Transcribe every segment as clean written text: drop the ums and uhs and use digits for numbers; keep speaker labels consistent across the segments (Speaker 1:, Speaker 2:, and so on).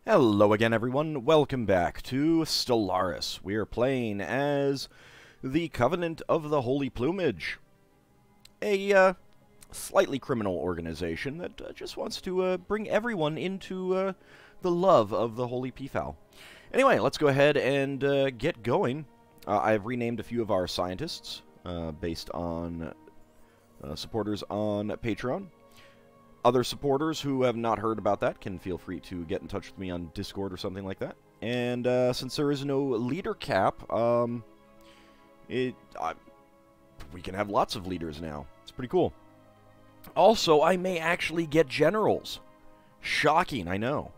Speaker 1: Hello again, everyone. Welcome back to Stellaris. We are playing as the Covenant of the Holy Plumage, a slightly criminal organization that just wants to bring everyone into the love of the Holy Peafowl. Anyway, let's go ahead and get going. I've renamed a few of our scientists based on supporters on Patreon. Other supporters who have not heard about that can feel free to get in touch with me on Discord or something like that. And since there is no leader cap, we can have lots of leaders now. It's pretty cool. Also, I may actually get generals. Shocking, I know.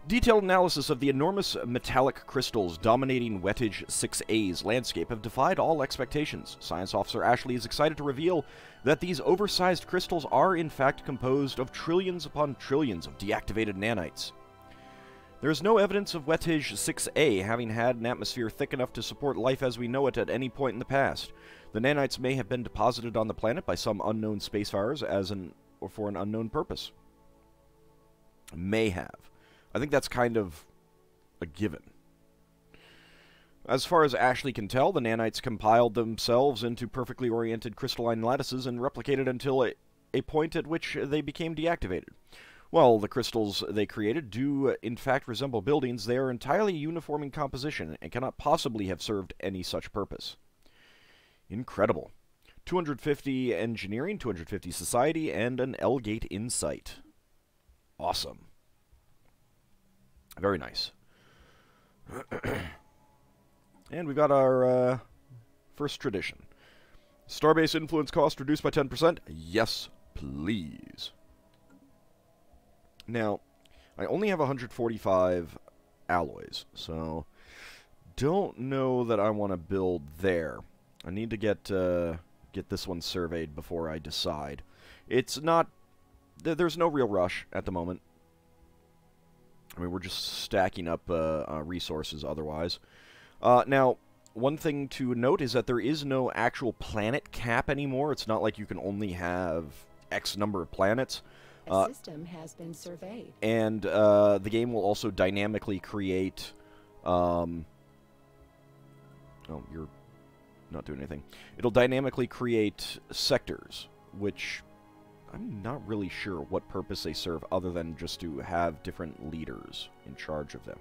Speaker 1: Detailed analysis of the enormous metallic crystals dominating Wettage 6A's landscape have defied all expectations. Science Officer Ashley is excited to reveal that these oversized crystals are in fact composed of trillions upon trillions of deactivated nanites. There is no evidence of Wettage 6A having had an atmosphere thick enough to support life as we know it at any point in the past. The nanites may have been deposited on the planet by some unknown spacefarers or for an unknown purpose. May have. I think that's kind of a given. As far as Ashley can tell, the nanites compiled themselves into perfectly oriented crystalline lattices and replicated until a point at which they became deactivated. While the crystals they created do in fact resemble buildings, they are entirely uniform in composition and cannot possibly have served any such purpose. Incredible. 250 engineering, 250 society, and an L-gate insight. Awesome. Very nice. And we've got our first tradition. Starbase influence cost reduced by 10%? Yes, please. Now, I only have 145 alloys, so don't know that I want to build there. I need to get this one surveyed before I decide. It's not... There's no real rush at the moment. I mean, we're just stacking up resources otherwise. Now, one thing to note is that there is no actual planet cap anymore. It's not like you can only have X number of planets.
Speaker 2: A system has been surveyed.
Speaker 1: And the game will also dynamically create... Oh, you're not doing anything. It'll dynamically create sectors, which... I'm not really sure what purpose they serve other than just to have different leaders in charge of them.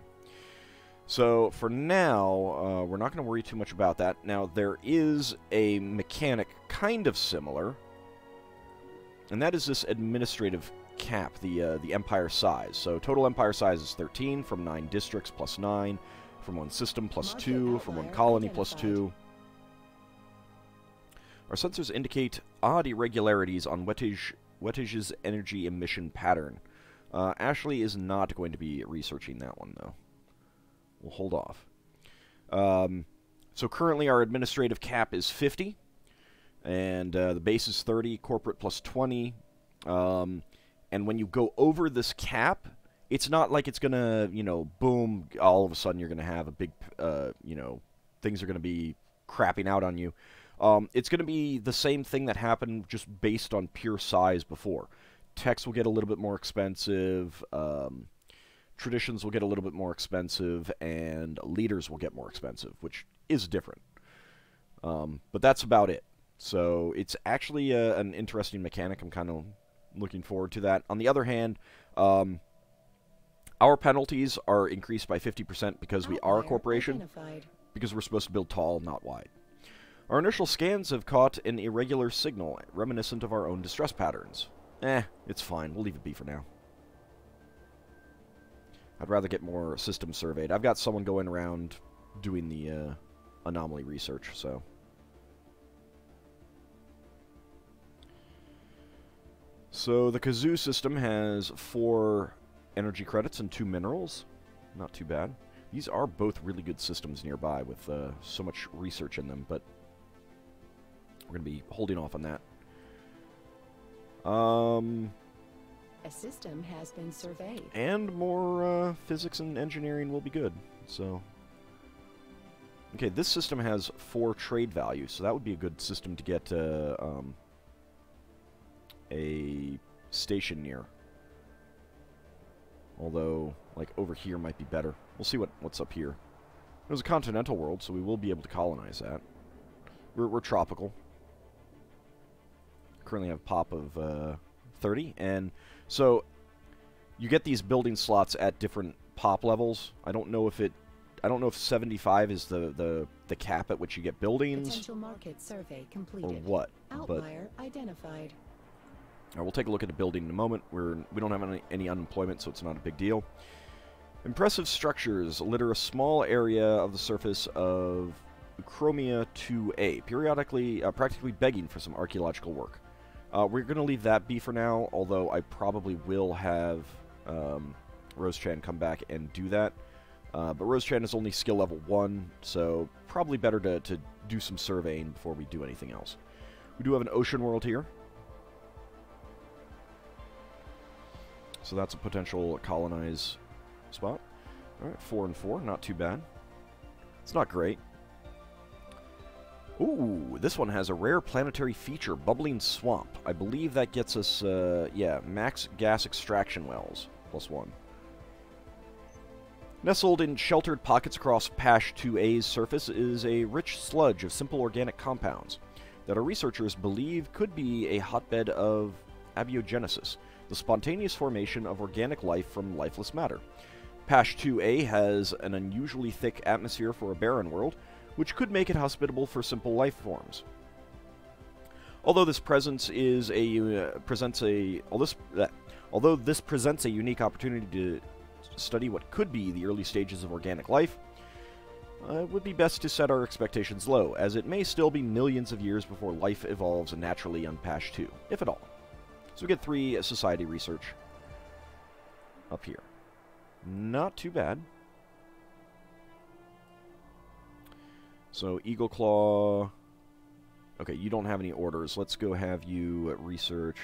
Speaker 1: So, for now, we're not going to worry too much about that. Now, there is a mechanic kind of similar, and that is this administrative cap, the empire size. So, total empire size is 13, from 9 districts plus 9, from 1 system plus 2, from 1 colony plus 2. Our sensors indicate odd irregularities on Wettage's energy emission pattern. Ashley is not going to be researching that one, though. We'll hold off. So currently our administrative cap is 50, and the base is 30, corporate plus 20. And when you go over this cap, it's not like it's going to, you know, boom, all of a sudden you're going to have a big, you know, things are going to be crapping out on you. It's going to be the same thing that happened just based on pure size before. Techs will get a little bit more expensive, traditions will get a little bit more expensive, and leaders will get more expensive, which is different. But that's about it. So it's actually an interesting mechanic. I'm kind of looking forward to that. On the other hand, our penalties are increased by 50% because we are a corporation, because we're supposed to build tall, not wide. Our initial scans have caught an irregular signal, reminiscent of our own distress patterns. It's fine. We'll leave it be for now. I'd rather get more systems surveyed. I've got someone going around doing the anomaly research, so... So, the Kazoo system has 4 energy credits and 2 minerals. Not too bad. These are both really good systems nearby with so much research in them, but... We're going to be holding off on that.
Speaker 2: A system has been surveyed.
Speaker 1: And more physics and engineering will be good. So, okay, this system has 4 trade value, so that would be a good system to get a station near. Although, like, over here might be better. We'll see what's up here. There's a continental world, so we will be able to colonize that. We're tropical. Currently have pop of 30, and so you get these building slots at different pop levels. I don't know if 75 is the cap at which you get buildings.
Speaker 2: Potential market survey completed.
Speaker 1: Or what.
Speaker 2: Outlier identified.
Speaker 1: We'll take a look at a building in a moment. We don't have any unemployment, so it's not a big deal. Impressive structures litter a small area of the surface of Chromia 2A, practically begging for some archaeological work. We're going to leave that be for now, although I probably will have Rose-chan come back and do that. But Rose-chan is only skill level 1, so probably better to do some surveying before we do anything else. We do have an ocean world here. So that's a potential colonize spot. Alright, 4 and 4, not too bad. It's not great. Ooh, this one has a rare planetary feature, Bubbling Swamp. I believe that gets us, yeah, max gas extraction wells, +1. Nestled in sheltered pockets across Pash 2A's surface is a rich sludge of simple organic compounds that our researchers believe could be a hotbed of abiogenesis, the spontaneous formation of organic life from lifeless matter. Pash 2A has an unusually thick atmosphere for a barren world, which could make it hospitable for simple life forms. Although this presents a unique opportunity to study what could be the early stages of organic life, it would be best to set our expectations low, as it may still be millions of years before life evolves naturally on Pash 2, if at all. So we get 3 society research up here. Not too bad. So, Eagle Claw... Okay, you don't have any orders. Let's go have you research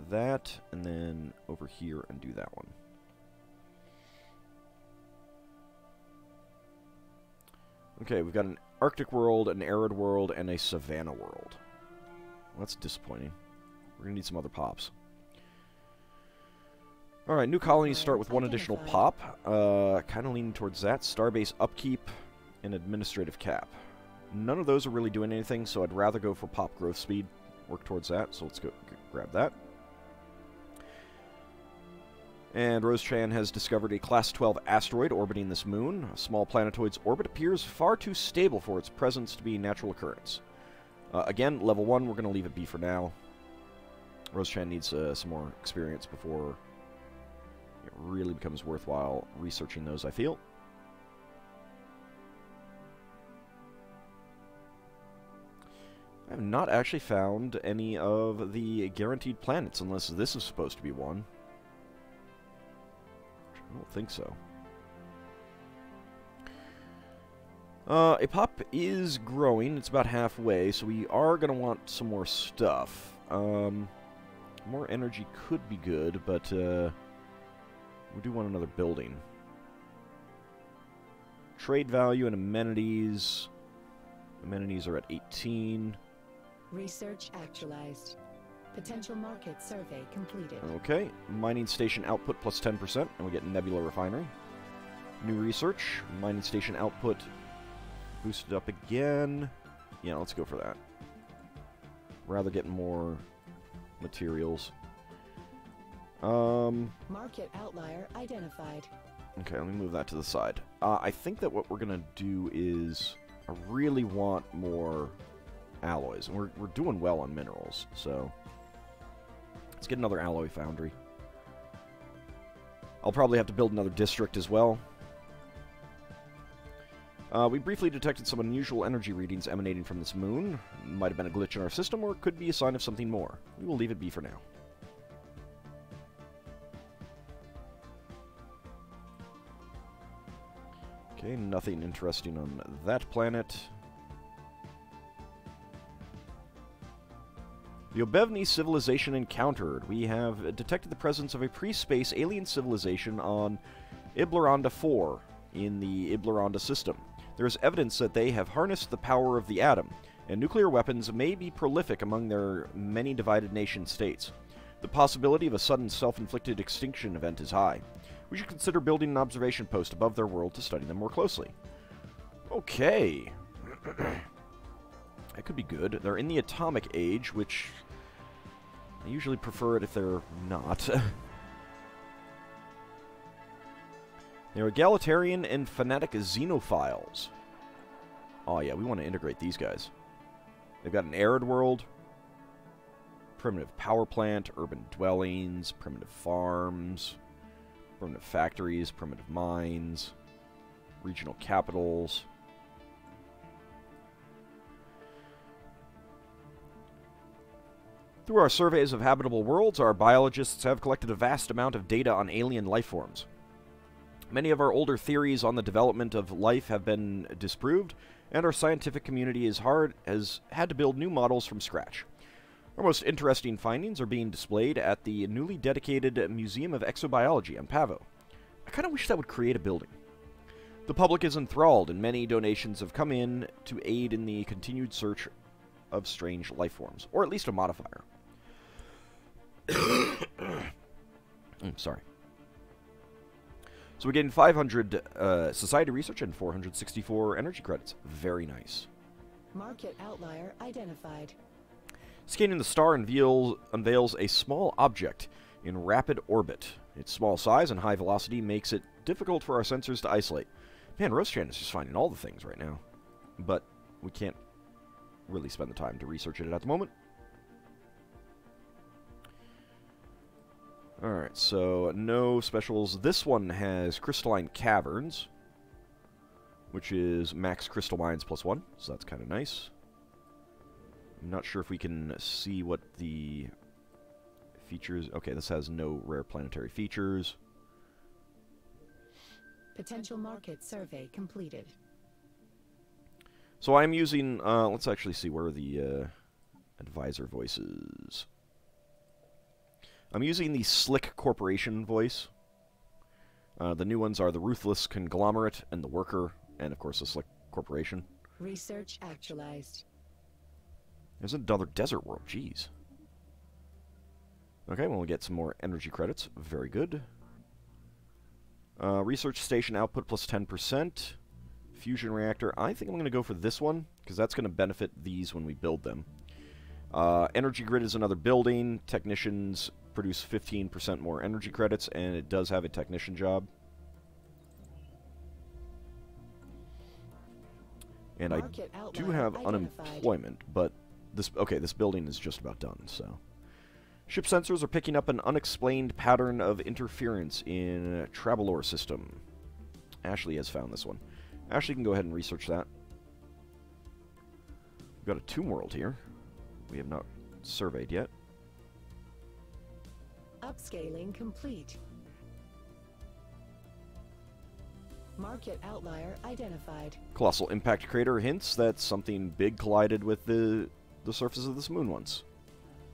Speaker 1: that, and then over here and do that one. Okay, we've got an Arctic world, an arid world, and a savanna world. Well, that's disappointing. We're going to need some other pops. Alright, new colonies start with 1 additional pop. Kind of leaning towards that. Starbase upkeep and administrative cap. None of those are really doing anything, so I'd rather go for pop growth speed. Work towards that, so let's go grab that. And Rose-chan has discovered a Class 12 asteroid orbiting this moon. A small planetoid's orbit appears far too stable for its presence to be a natural occurrence. Again, level 1, we're going to leave it be for now. Rose-chan needs some more experience before it really becomes worthwhile researching those, I feel. I have not actually found any of the guaranteed planets, unless this is supposed to be one. I don't think so. A pop is growing. It's about halfway, so we are going to want some more stuff. More energy could be good, but we do want another building. Trade value and amenities. Amenities are at 18.
Speaker 2: Research actualized. Potential market survey completed.
Speaker 1: Okay. Mining station output plus 10%, and we get Nebula Refinery. New research. Mining station output boosted up again. Yeah, let's go for that. Rather get more materials.
Speaker 2: Market outlier identified.
Speaker 1: Okay, let me move that to the side. I think that what we're going to do is... I really want more alloys. And we're doing well on minerals, so... Let's get another alloy foundry. I'll probably have to build another district as well. We briefly detected some unusual energy readings emanating from this moon. Might have been a glitch in our system, or it could be a sign of something more. We will leave it be for now. Okay, nothing interesting on that planet. The Obevni civilization encountered. We have detected the presence of a pre-space alien civilization on Ibleranda 4 in the Ibleranda system. There is evidence that they have harnessed the power of the atom, and nuclear weapons may be prolific among their many divided nation states. The possibility of a sudden self-inflicted extinction event is high. We should consider building an observation post above their world to study them more closely. Okay. That could be good. They're in the atomic age, which I usually prefer it if they're not. They're egalitarian and fanatic xenophiles. Oh yeah, we want to integrate these guys. They've got an arid world, primitive power plant, urban dwellings, primitive farms, primitive factories, primitive mines, regional capitals. Through our surveys of habitable worlds, our biologists have collected a vast amount of data on alien life forms. Many of our older theories on the development of life have been disproved, and our scientific community has had to build new models from scratch. Our most interesting findings are being displayed at the newly dedicated Museum of Exobiology on Pavo. I kind of wish that would create a building. The public is enthralled, and many donations have come in to aid in the continued search of strange life forms, or at least a modifier. Sorry. So we're getting 500 society research and 464 energy credits. Very nice.
Speaker 2: Market outlier identified.
Speaker 1: Scanning the star unveils a small object in rapid orbit. Its small size and high velocity makes it difficult for our sensors to isolate. Man, Rostran is just finding all the things right now. But we can't really spend the time to research it at the moment. Alright, so no specials. This one has crystalline caverns, which is max crystal mines +1, so that's kind of nice. I'm not sure if we can see what the features... Okay, this has no rare planetary features.
Speaker 2: Potential market survey completed.
Speaker 1: So I'm using... let's actually see where the advisor voice is. I'm using the Slick Corporation voice. The new ones are the Ruthless Conglomerate and the Worker, and of course the Slick Corporation.
Speaker 2: Research actualized.
Speaker 1: There's another desert world, jeez. Okay, well, we'll get some more energy credits. Very good. Research station output plus 10%. Fusion reactor. I think I'm going to go for this one, because that's going to benefit these when we build them. Energy grid is another building. Technicians produce 15% more energy credits, and it does have a technician job. And I do have unemployment, but this building is just about done, so. Ship sensors are picking up an unexplained pattern of interference in Travelor system. Ashley has found this one. Ashley can go ahead and research that. We've got a tomb world here. We have not surveyed yet.
Speaker 2: Upscaling complete. Market outlier identified.
Speaker 1: Colossal impact crater hints that something big collided with the surface of this moon once.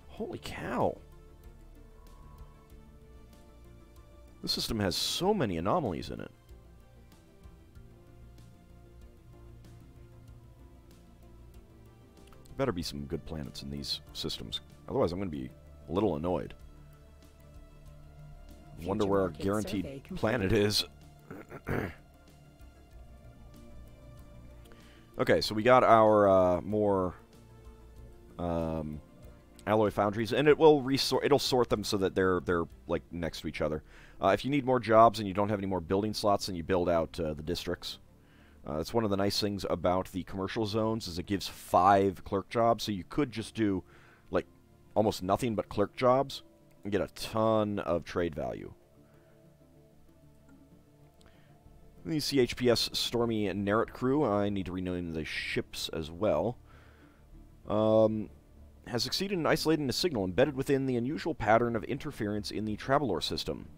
Speaker 1: Holy cow. This system has so many anomalies in it. There better be some good planets in these systems. Otherwise, I'm going to be a little annoyed. Wonder where our guaranteed planet is. Okay, so we got our more alloy foundries, and it'll sort them so that they're like next to each other. If you need more jobs and you don't have any more building slots, then you build out the districts. That's one of the nice things about the commercial zones, is it gives 5 clerk jobs, so you could just do like almost nothing but clerk jobs and get a ton of trade value. The CHPS Stormy Narrat crew, I need to rename the ships as well, has succeeded in isolating a signal embedded within the unusual pattern of interference in the Travelor system.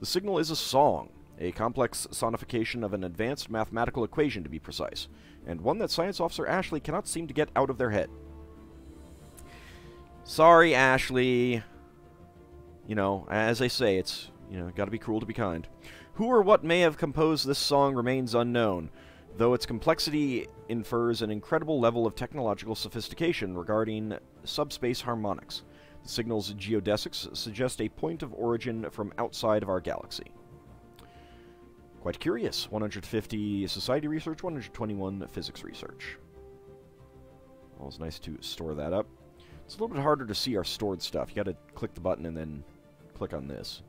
Speaker 1: The signal is a song, a complex sonification of an advanced mathematical equation to be precise, and one that Science Officer Ashley cannot seem to get out of their head. Sorry, Ashley. You know, as they say, it's, gotta be cruel to be kind. Who or what may have composed this song remains unknown, though its complexity infers an incredible level of technological sophistication regarding subspace harmonics. The signal's geodesics suggest a point of origin from outside of our galaxy. Quite curious. 150 society research, 121 physics research. Well, it's nice to store that up. It's a little bit harder to see our stored stuff. You gotta click the button and then click on this.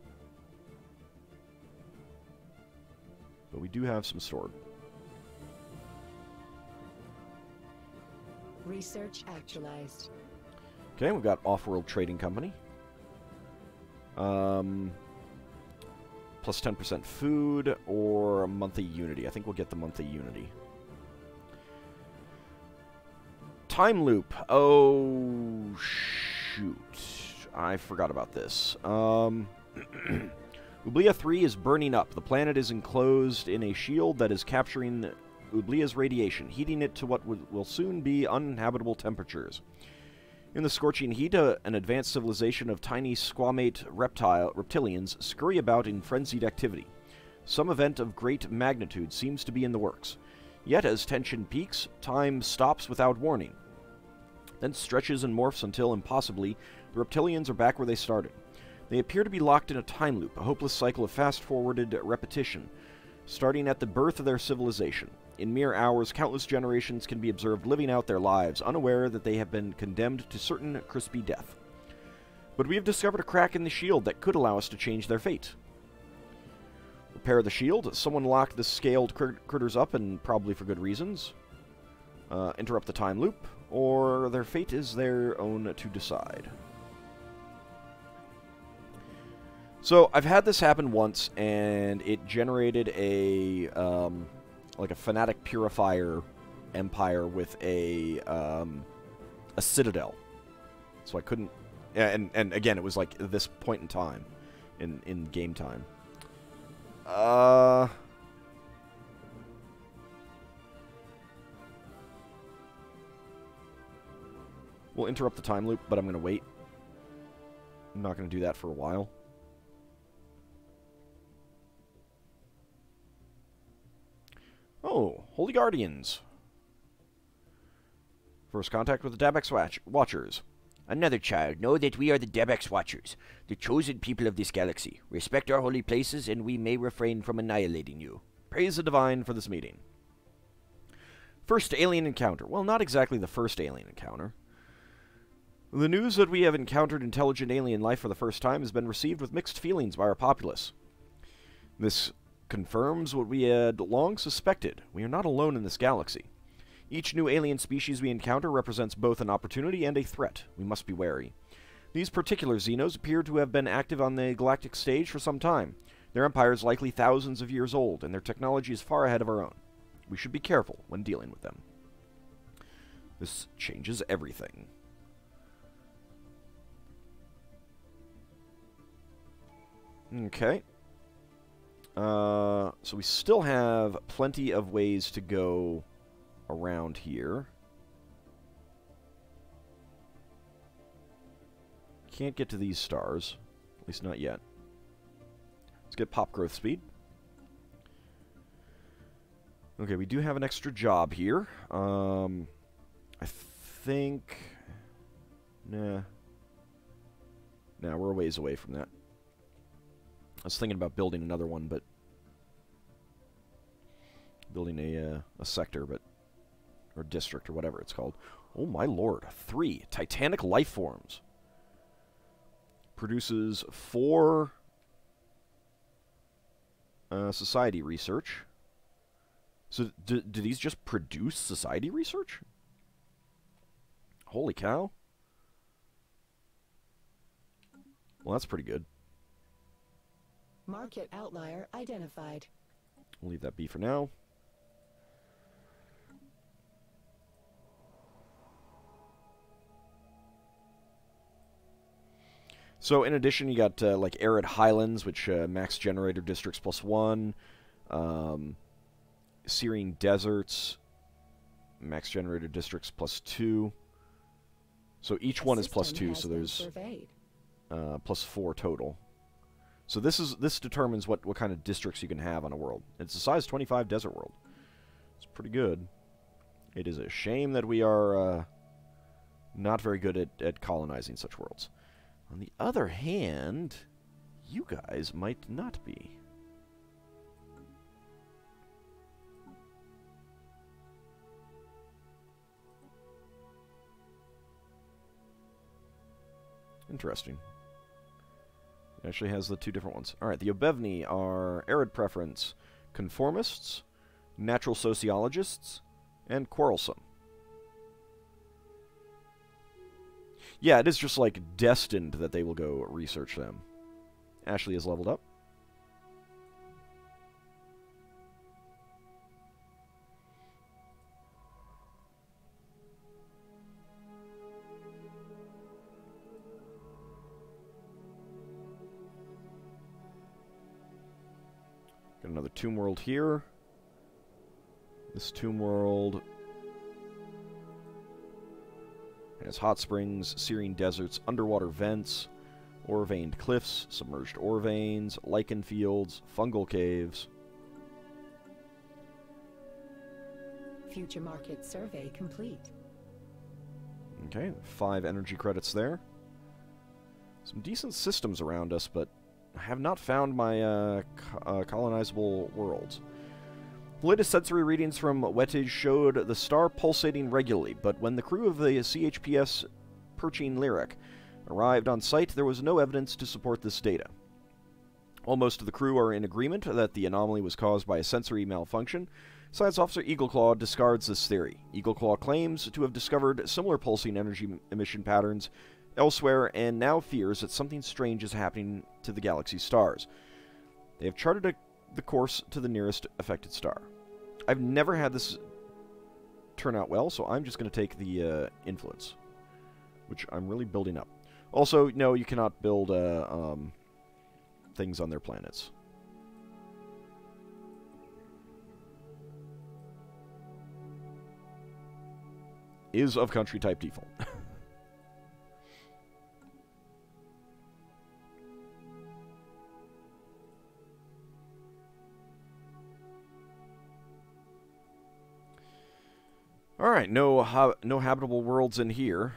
Speaker 1: But we do have some stored.
Speaker 2: Research actualized.
Speaker 1: Okay, we've got Off-World Trading Company. Plus 10% food or monthly unity. I think we'll get the monthly unity. Time loop. Oh, shoot. I forgot about this. Ublia 3 is burning up. The planet is enclosed in a shield that is capturing Ublia's radiation, heating it to what will soon be uninhabitable temperatures. In the scorching heat, an advanced civilization of tiny squamate reptilians scurry about in frenzied activity. Some event of great magnitude seems to be in the works. Yet, as tension peaks, time stops without warning. Then stretches and morphs until, impossibly, the reptilians are back where they started. They appear to be locked in a time loop, a hopeless cycle of fast-forwarded repetition, starting at the birth of their civilization. In mere hours, countless generations can be observed living out their lives, unaware that they have been condemned to certain crispy death. But we have discovered a crack in the shield that could allow us to change their fate. Repair the shield. Someone locked the scaled critters up, and probably for good reasons. Interrupt the time loop, or their fate is their own to decide. So, I've had this happen once, and it generated a, like a fanatic purifier empire with a citadel. So I couldn't... And again, it was like this point in time, in game time. We'll interrupt the time loop, but I'm going to wait. I'm not going to do that for a while. Oh, Holy Guardians. First contact with the Dabex Watchers.
Speaker 3: Another child, know that we are the Dabex Watchers, the chosen people of this galaxy. Respect our holy places, and we may refrain from annihilating you.
Speaker 1: Praise the Divine for this meeting. First alien encounter. Well, not exactly the first alien encounter. The news that we have encountered intelligent alien life for the first time has been received with mixed feelings by our populace. This confirms what we had long suspected. We are not alone in this galaxy. Each new alien species we encounter represents both an opportunity and a threat. We must be wary. These particular Xenos appear to have been active on the galactic stage for some time. Their empire is likely thousands of years old, and their technology is far ahead of our own. We should be careful when dealing with them. This changes everything. Okay. So we still have plenty of ways to go around here. Can't get to these stars. At least not yet. Let's get pop growth speed. Okay, we do have an extra job here. I think... Nah. Nah, we're a ways away from that. I was thinking about building another one, but... Building a sector, but... Or district, or whatever it's called. Oh my lord. 3 Titanic life forms. Produces 4... society research. So, do these just produce society research? Holy cow. Well, that's pretty good.
Speaker 2: Market outlier identified.
Speaker 1: We'll leave that be for now. So, in addition, you got, like, Arid Highlands, which, max generator districts +1. Serene Deserts, max generator districts +2. So, each one is +2, so there's +4 total. So this determines what kind of districts you can have on a world. It's a size 25 desert world. It's pretty good. It is a shame that we are not very good at colonizing such worlds. On the other hand, you guys might not be. Interesting. It actually has the two different ones. Alright, the Obevni are arid preference, conformists, natural sociologists, and quarrelsome. Yeah, it is just like destined that they will go research them. Ashley is leveled up. Got another tomb world here. This tomb world has hot springs, serene deserts, underwater vents, ore-veined cliffs, submerged ore veins, lichen fields, fungal caves.
Speaker 2: Future market survey complete.
Speaker 1: Okay, 5 energy credits there. Some decent systems around us, but I have not found my colonizable worlds. The latest sensory readings from Wettage showed the star pulsating regularly, but when the crew of the CHPS Perching Lyric arrived on site, there was no evidence to support this data. While most of the crew are in agreement that the anomaly was caused by a sensory malfunction, Science Officer Eagleclaw discards this theory. Eagleclaw claims to have discovered similar pulsing energy emission patterns elsewhere, and now fears that something strange is happening to the galaxy's stars. They have charted the course to the nearest affected star. I've never had this turn out well, so I'm just going to take the influence, which I'm really building up. Also, no, you cannot build things on their planets. Is of country type default. Alright, no habitable worlds in here.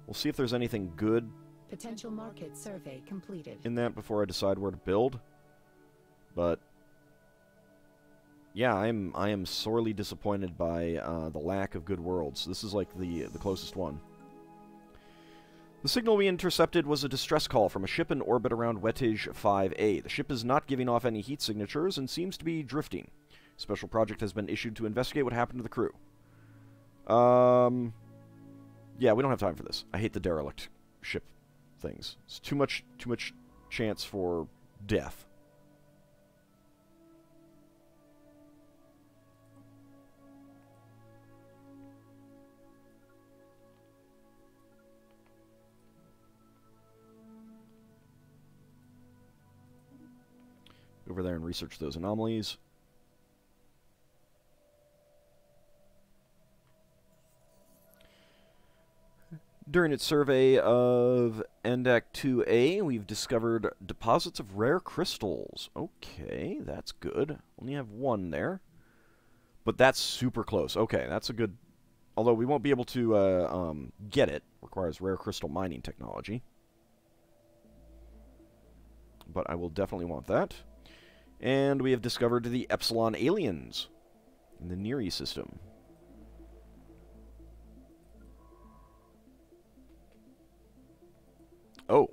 Speaker 1: We'll see if there's anything good
Speaker 2: Potential market survey completed.
Speaker 1: in that before I decide where to build. But yeah, I am sorely disappointed by the lack of good worlds. This is like the closest one. The signal we intercepted was a distress call from a ship in orbit around Wettage 5A. The ship is not giving off any heat signatures and seems to be drifting. A special project has been issued to investigate what happened to the crew. Yeah, we don't have time for this. I hate the derelict ship things. It's too much chance for death. Over there and research those anomalies. During its survey of Endak 2A, we've discovered deposits of rare crystals. Okay, that's good. Only have one there. But that's super close. Okay, that's a good... Although we won't be able to get it. Requires rare crystal mining technology. But I will definitely want that. And we have discovered the Epsilon Aliens in the Neri system. Oh.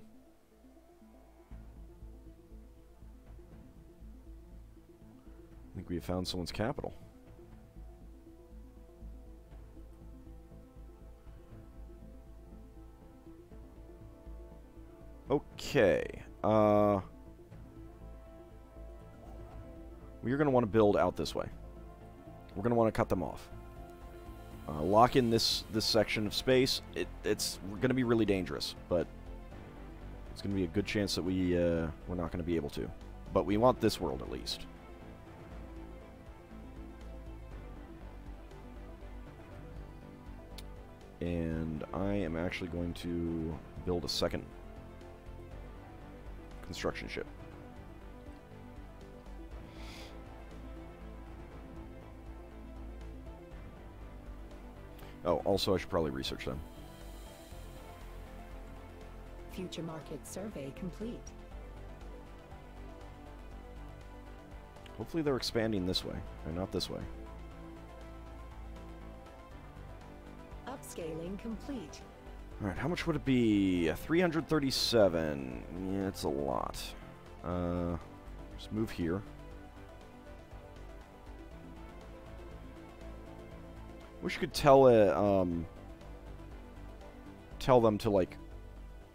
Speaker 1: I think we have found someone's capital. Okay. We're going to want to build out this way. We're going to want to cut them off. Lock in this section of space. It's going to be really dangerous, but it's going to be a good chance that we're not going to be able to. But we want this world at least. And I am actually going to build a second construction ship. Oh, also I should probably research them.
Speaker 2: Future market survey complete.
Speaker 1: Hopefully they're expanding this way, and not this way.
Speaker 2: Upscaling complete.
Speaker 1: Alright, how much would it be? 337. Yeah, it's a lot. Just move here. Wish you could tell them to, like,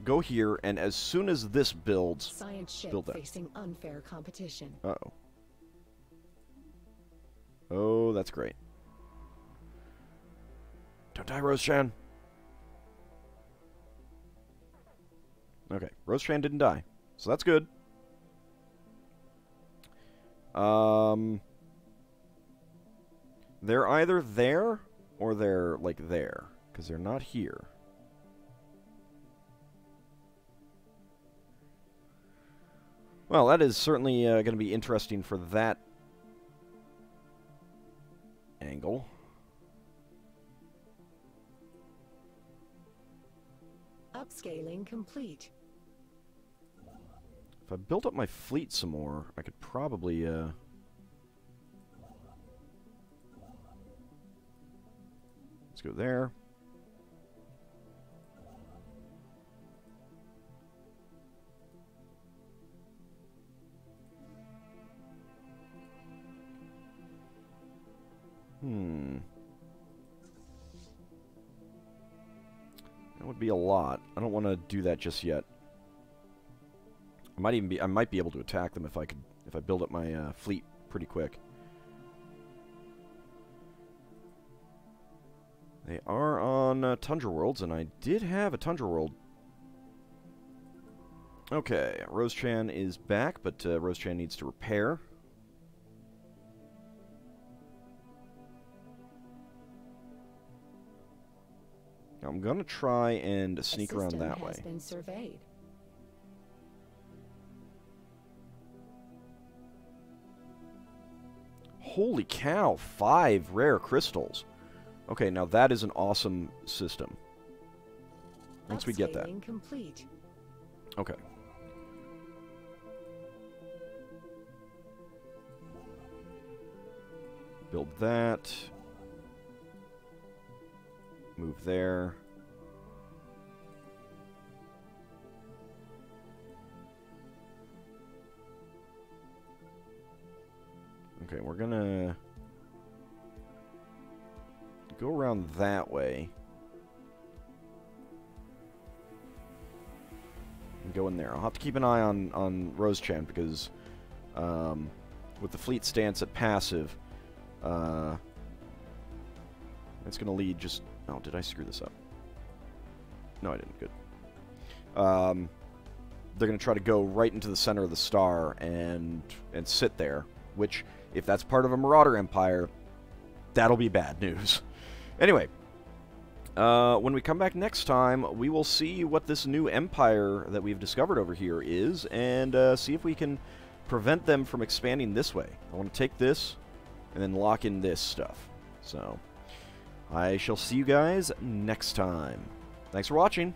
Speaker 1: go here, and as soon as this builds,
Speaker 2: Science ship
Speaker 1: build that.
Speaker 2: facing unfair competition.
Speaker 1: Uh-oh. Oh, that's great. Don't die, Rose-chan. Okay, Rose-chan didn't die, so that's good. They're either there, or they're, like, there. Because they're not here. Well, that is certainly going to be interesting for that angle.
Speaker 2: Upscaling complete.
Speaker 1: If I built up my fleet some more, I could probably, let's go there. That would be a lot. I don't want to do that just yet. I might be able to attack them if I build up my fleet pretty quick. They are on Tundra Worlds, and I did have a Tundra World. Okay, Rose-chan is back, but Rose-chan needs to repair. I'm going to try and sneak around that way.
Speaker 2: Has been surveyed.
Speaker 1: Holy cow, 5 rare crystals. Okay, now that is an awesome system. Once we get that.
Speaker 2: Upscaling complete.
Speaker 1: Okay. Build that. Move there. Okay, we're gonna go around that way. And go in there. I'll have to keep an eye on Rose-chan because with the fleet stance at passive, it's gonna lead just... Oh, did I screw this up? No, I didn't. Good. They're going to try to go right into the center of the star and sit there, which, if that's part of a Marauder Empire, that'll be bad news. Anyway, when we come back next time, we will see what this new empire that we've discovered over here is, and see if we can prevent them from expanding this way. I want to take this and then lock in this stuff. So... I shall see you guys next time. Thanks for watching.